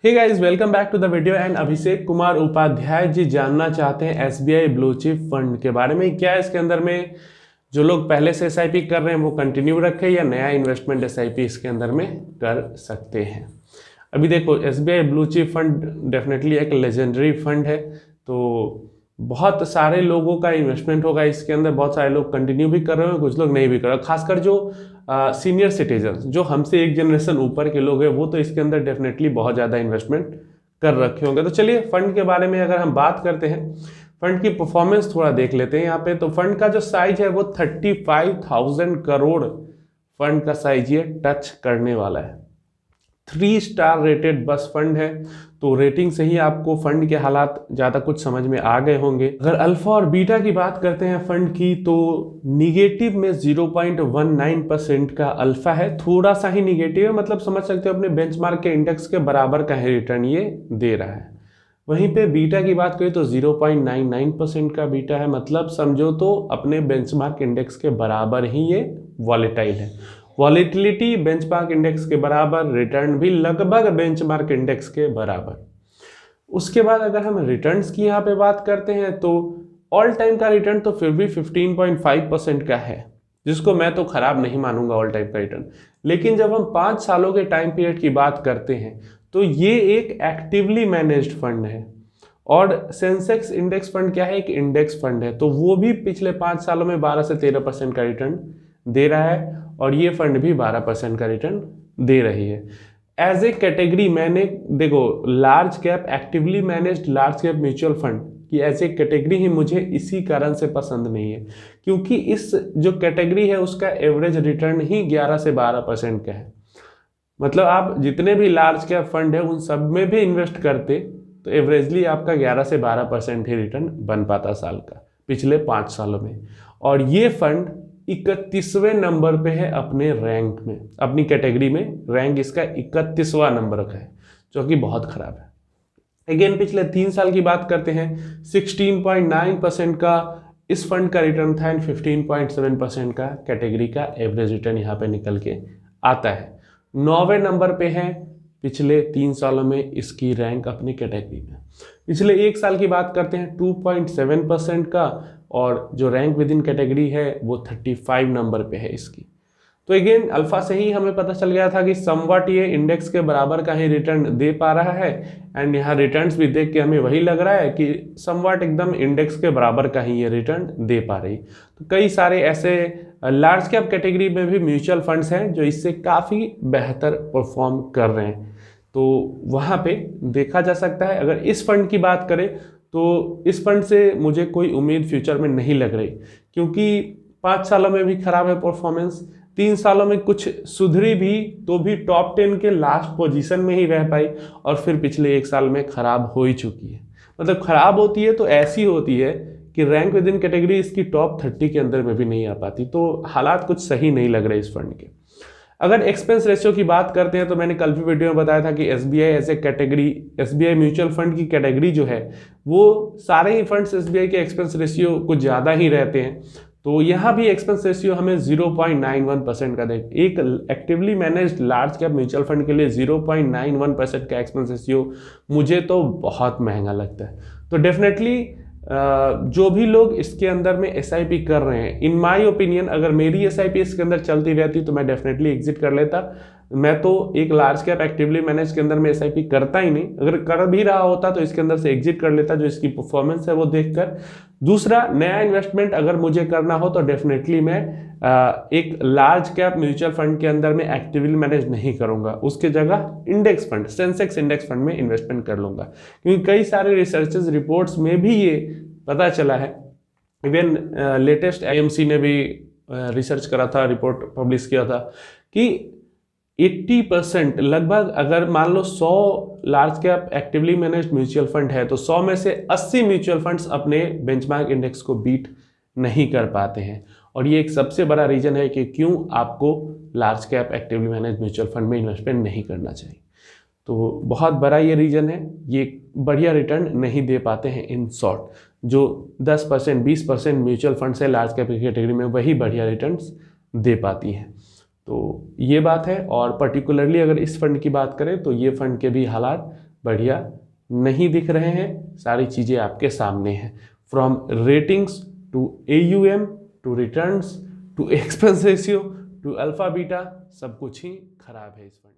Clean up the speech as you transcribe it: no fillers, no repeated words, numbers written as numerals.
Hey guys, welcome back to the video. And Abhishek Kumar Upadhyay ji जानना चाहते हैं एसबीआई ब्लू चिप फंड के बारे में। क्या इसके अंदर में जो लोग पहले से एसआईपी कर रहे हैं वो कंटिन्यू रखें या नया इन्वेस्टमेंट एसआईपी इसके अंदर में कर सकते हैं। अभी देखो, SBI blue chip fund definitely एक लेजेंडरी फंड है, तो बहुत सारे लोगों का इन्वेस्टमेंट होगा इसके अंदर। बहुत सारे लोग कंटिन्यू भी कर रहे हैं, कुछ लोग नहीं भी कर रहे। खासकर जो सीनियर सिटीजन, जो हमसे एक जनरेशन ऊपर के लोग हैं, वो तो इसके अंदर डेफिनेटली बहुत ज़्यादा इन्वेस्टमेंट कर रखे होंगे। तो चलिए फंड के बारे में अगर हम बात करते हैं, फंड की परफॉर्मेंस थोड़ा देख लेते हैं यहाँ पे। तो फंड का जो साइज है वो 35,000 करोड़ फंड का साइज ये टच करने वाला है। 3 स्टार रेटेड बस फंड है, तो रेटिंग से ही आपको फंड के हालात ज़्यादा कुछ समझ में आ गए होंगे। अगर अल्फा और बीटा की बात करते हैं फंड की, तो निगेटिव में 0.19% का अल्फा है। थोड़ा सा ही निगेटिव है, मतलब समझ सकते हो अपने बेंचमार्क के इंडेक्स के बराबर का ही रिटर्न ये दे रहा है। वहीं पे बीटा की बात करें तो 0.99% का बीटा है, मतलब समझो तो अपने बेंचमार्क इंडेक्स के बराबर ही ये वॉलेटाइल है। वॉलेटिलिटी बेंचमार्क इंडेक्स के बराबर, रिटर्न भी लगभग बेंचमार्क इंडेक्स के बराबर। उसके बाद अगर हम रिटर्न्स की यहाँ पे बात करते हैं तो ऑल टाइम का रिटर्न तो फिर भी 15.5% का है, जिसको मैं तो खराब नहीं मानूंगा ऑल टाइम का रिटर्न। लेकिन जब हम 5 सालों के टाइम पीरियड की बात करते हैं तो ये एक एक्टिवली मैनेज्ड फंड है। और सेंसेक्स इंडेक्स फंड क्या है? एक इंडेक्स फंड है, तो वो भी पिछले 5 सालों में 12 से 13% का रिटर्न दे रहा है, और ये फंड भी 12% का रिटर्न दे रही है। एज ए कैटेगरी मैंने देखो, large cap actively managed large cap mutual fund की एज ए कैटेगरी ही मुझे इसी कारण से पसंद नहीं है, क्योंकि इस जो कैटेगरी है उसका एवरेज रिटर्न ही 11 से 12% का है। मतलब आप जितने भी लार्ज कैप फंड है उन सब में भी इन्वेस्ट करते तो एवरेजली आपका 11 से 12% ही रिटर्न बन पाता साल का पिछले 5 सालों में। और ये फंड 31वें नंबर पे है अपने रैंक में, अपनी कैटेगरी में रैंक इसका 31वां नंबर का है, जो कि बहुत खराब है। अगेन पिछले 3 साल की बात करते हैं, 16.9% का इस फंड का रिटर्न था एंड 15.7% का कैटेगरी का एवरेज रिटर्न यहाँ पे निकल के आता है। 9वें नंबर पे है पिछले 3 सालों में इसकी रैंक अपनी कैटेगरी में। पिछले 1 साल की बात करते हैं, 2.7% का, और जो रैंक विद इन कैटेगरी है वो 35 नंबर पे है इसकी। तो अगेन अल्फा से ही हमें पता चल गया था कि समवट ये इंडेक्स के बराबर का ही रिटर्न दे पा रहा है। एंड यहाँ रिटर्न्स भी देख के हमें वही लग रहा है कि समवट एकदम इंडेक्स के बराबर का ही ये रिटर्न दे पा रही। तो कई सारे ऐसे लार्ज कैप कैटेगरी में भी म्यूचुअल फंड्स हैं जो इससे काफ़ी बेहतर परफॉर्म कर रहे हैं, तो वहाँ पे देखा जा सकता है। अगर इस फंड की बात करें तो इस फंड से मुझे कोई उम्मीद फ्यूचर में नहीं लग रही, क्योंकि 5 सालों में भी खराब है परफॉर्मेंस, 3 सालों में कुछ सुधरी भी तो भी टॉप 10 के लास्ट पोजीशन में ही रह पाई, और फिर पिछले 1 साल में खराब हो ही चुकी है। मतलब खराब होती है तो ऐसी होती है कि रैंक विद इन कैटेगरी इसकी टॉप 30 के अंदर में भी नहीं आ पाती। तो हालात कुछ सही नहीं लग रहे इस फंड के। अगर एक्सपेंस रेशियो की बात करते हैं तो मैंने कल भी वीडियो में बताया था कि SBI as a category, SBI mutual fund की कैटेगरी जो है वो सारे ही फंड्स एसबीआई के एक्सपेंस रेशियो कुछ ज़्यादा ही रहते हैं। तो यहाँ भी एक्सपेंस रेशियो हमें 0.91% का देख, एक actively managed large cap mutual fund के लिए 0.91% का एक्सपेंस रेशियो मुझे तो बहुत महंगा लगता है। तो डेफिनेटली जो भी लोग इसके अंदर में एसआईपी कर रहे हैं, इन माय ओपिनियन अगर मेरी एसआईपी इसके अंदर चलती रहती तो मैं डेफिनेटली एग्जिट कर लेता। मैं तो एक लार्ज कैप एक्टिवली मैनेज के अंदर में एसआईपी करता ही नहीं, अगर कर भी रहा होता तो इसके अंदर से एग्जिट कर लेता, जो इसकी परफॉर्मेंस है वो देखकर। दूसरा, नया इन्वेस्टमेंट अगर मुझे करना हो तो डेफिनेटली मैं एक लार्ज कैप म्यूचुअल फंड के अंदर में एक्टिवली मैनेज नहीं करूंगा, उसके जगह index fund, Sensex index fund में इन्वेस्टमेंट कर लूंगा। क्योंकि कई सारे रिसर्चेस रिपोर्ट्स में भी ये पता चला है, इवन लेटेस्ट आईएमसी ने भी रिसर्च करा था, रिपोर्ट पब्लिश किया था कि 80% लगभग, अगर मान लो 100 large cap actively managed mutual fund है तो 100 में से 80 म्यूचुअल फंड्स अपने बेंचमार्क इंडेक्स को बीट नहीं कर पाते हैं। और ये एक सबसे बड़ा रीजन है कि क्यों आपको large cap actively managed mutual fund में इन्वेस्टमेंट नहीं करना चाहिए। तो बहुत बड़ा ये रीजन है, ये बढ़िया रिटर्न नहीं दे पाते हैं। इन शॉर्ट, जो 10% 20% म्यूचुअल फंड्स है लार्ज कैप कैटेगरी में, वही बढ़िया रिटर्न्स दे पाती हैं। तो ये बात है। और पर्टिकुलरली अगर इस फंड की बात करें तो ये फंड के भी हालात बढ़िया नहीं दिख रहे हैं। सारी चीज़ें आपके सामने हैं, from ratings to AUM to returns to expense ratio to alpha beta, सब कुछ ही खराब है इस फंड।